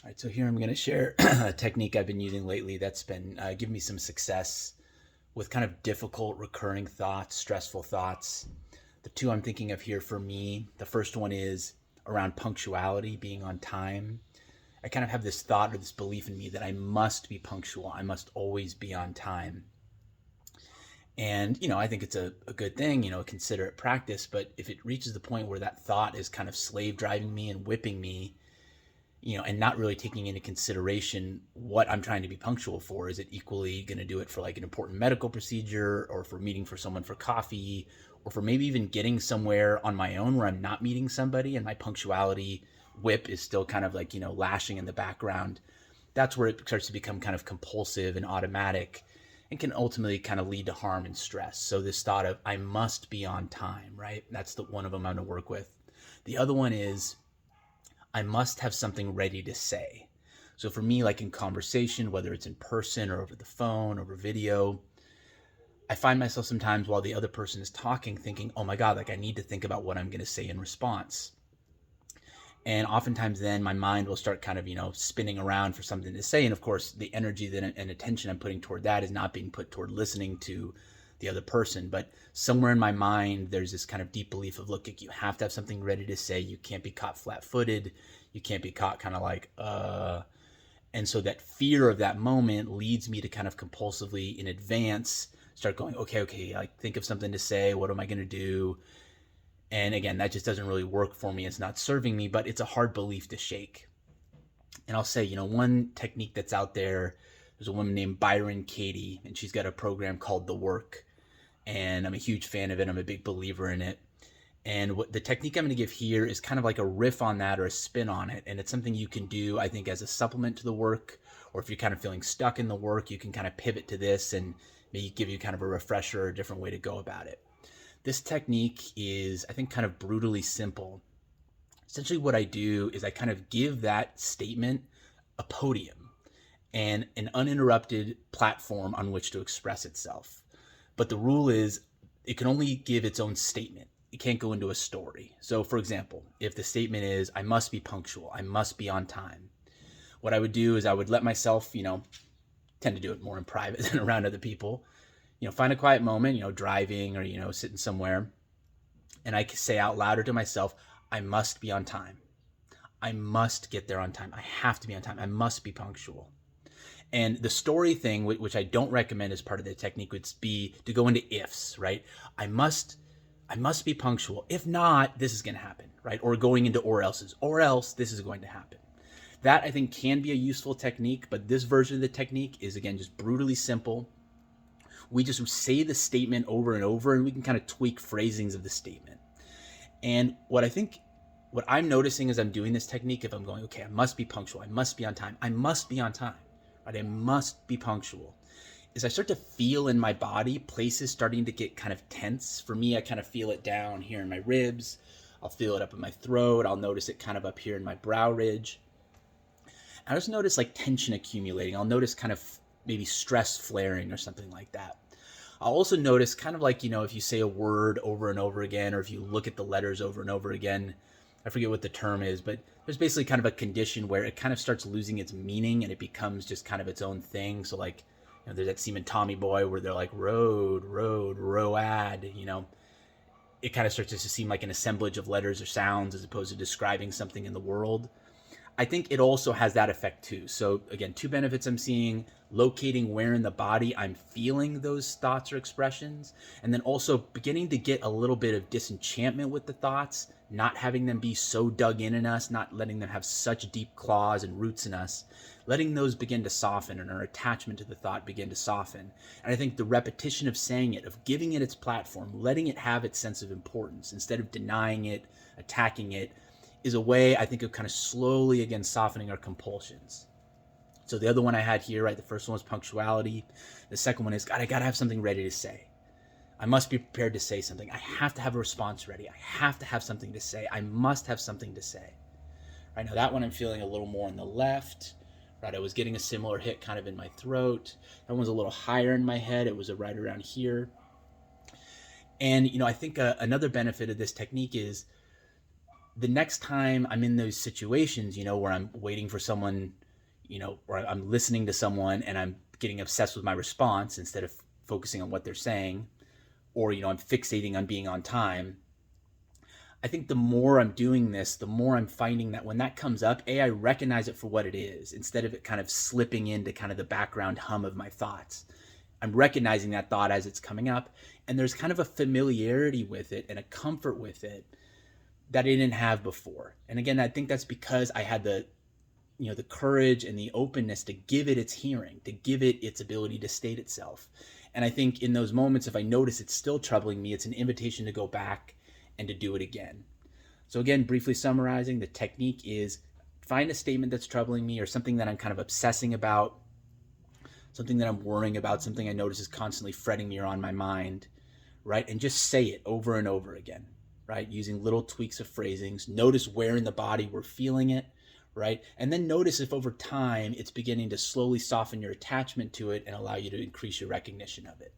All right, so here I'm going to share a technique I've been using lately that's been giving me some success with kind of difficult recurring thoughts, stressful thoughts. The two I'm thinking of here for me, the first one is around punctuality, being on time. I kind of have this thought or this belief in me that I must be punctual. I must always be on time. And, I think it's a good thing, consider it practice. But if it reaches the point where that thought is kind of slave driving me and whipping me, and not really taking into consideration what I'm trying to be punctual for. Is it equally going to do it for like an important medical procedure, or for meeting for someone for coffee, or for maybe even getting somewhere on my own where I'm not meeting somebody and my punctuality whip is still kind of like, lashing in the background? That's where it starts to become kind of compulsive and automatic and can ultimately kind of lead to harm and stress. So this thought of I must be on time, right? That's the one of them I'm going to work with. The other one is I must have something ready to say. So for me, like in conversation, whether it's in person or over the phone, over video, I find myself sometimes while the other person is talking thinking, oh my God, like I need to think about what I'm going to say in response. And oftentimes then my mind will start kind of, spinning around for something to say. And of course, the energy and attention I'm putting toward that is not being put toward listening to the other person. But somewhere in my mind, there's this kind of deep belief of, look, you have to have something ready to say. You can't be caught flat-footed. You can't be caught kind of like, And so that fear of that moment leads me to kind of compulsively in advance start going, okay, like think of something to say. What am I going to do? And again, that just doesn't really work for me. It's not serving me, but it's a hard belief to shake. And I'll say, one technique that's out there, there's a woman named Byron Katie, and she's got a program called The Work. And I'm a huge fan of it. I'm a big believer in it. And what the technique I'm going to give here is kind of like a riff on that or a spin on it. And it's something you can do, I think, as a supplement to the work, or if you're kind of feeling stuck in the work, you can kind of pivot to this and maybe give you kind of a refresher or a different way to go about it. This technique is, I think, kind of brutally simple. Essentially what I do is I kind of give that statement a podium and an uninterrupted platform on which to express itself. But the rule is it can only give its own statement. It can't go into a story. So for example, if the statement is, I must be punctual, I must be on time, what I would do is I would let myself, tend to do it more in private than around other people, find a quiet moment, driving or, sitting somewhere. And I can say out louder to myself, I must be on time. I must get there on time. I have to be on time. I must be punctual. And the story thing, which I don't recommend as part of the technique, would be to go into ifs, right? I must be punctual. If not, this is going to happen, right? Or going into or else's, or else this is going to happen. That I think can be a useful technique, but this version of the technique is, again, just brutally simple. We just say the statement over and over, and we can kind of tweak phrasings of the statement. And what I'm noticing as I'm doing this technique, if I'm going, okay, I must be punctual, I must be on time, I must be on time, right? I must be punctual, is I start to feel in my body places starting to get kind of tense. For me, I kind of feel it down here in my ribs. I'll feel it up in my throat. I'll notice it kind of up here in my brow ridge. I just notice like tension accumulating. I'll notice kind of maybe stress flaring or something like that. I'll also notice kind of like, if you say a word over and over again, or if you look at the letters over and over again, I forget what the term is, but there's basically kind of a condition where it kind of starts losing its meaning and it becomes just kind of its own thing. So like, there's that scene in Tommy Boy where they're like, road, road, it kind of starts to seem like an assemblage of letters or sounds as opposed to describing something in the world. I think it also has that effect too. So again, two benefits I'm seeing: locating where in the body I'm feeling those thoughts or expressions, and then also beginning to get a little bit of disenchantment with the thoughts, not having them be so dug in us, not letting them have such deep claws and roots in us, letting those begin to soften and our attachment to the thought begin to soften. And I think the repetition of saying it, of giving it its platform, letting it have its sense of importance instead of denying it, attacking it, is a way, I think, of kind of slowly, again, softening our compulsions. So the other one I had here, right, the first one was punctuality. The second one is, God, I got to have something ready to say. I must be prepared to say something. I have to have a response ready. I have to have something to say. I must have something to say. Right now, that one I'm feeling a little more on the left. Right, I was getting a similar hit kind of in my throat. That one's a little higher in my head. It was right around here. And, I think another benefit of this technique is the next time I'm in those situations, where I'm waiting for someone, where I'm listening to someone and I'm getting obsessed with my response instead of focusing on what they're saying, or, I'm fixating on being on time. I think the more I'm doing this, the more I'm finding that when that comes up, I recognize it for what it is instead of it kind of slipping into kind of the background hum of my thoughts. I'm recognizing that thought as it's coming up, and there's kind of a familiarity with it and a comfort with it that I didn't have before. And again, I think that's because I had the courage and the openness to give it its hearing, to give it its ability to state itself. And I think in those moments, if I notice it's still troubling me, it's an invitation to go back and to do it again. So again, briefly summarizing, the technique is find a statement that's troubling me or something that I'm kind of obsessing about, something that I'm worrying about, something I notice is constantly fretting me or on my mind, right? And just say it over and over again, right? Using little tweaks of phrasings. Notice where in the body we're feeling it, right? And then notice if over time it's beginning to slowly soften your attachment to it and allow you to increase your recognition of it.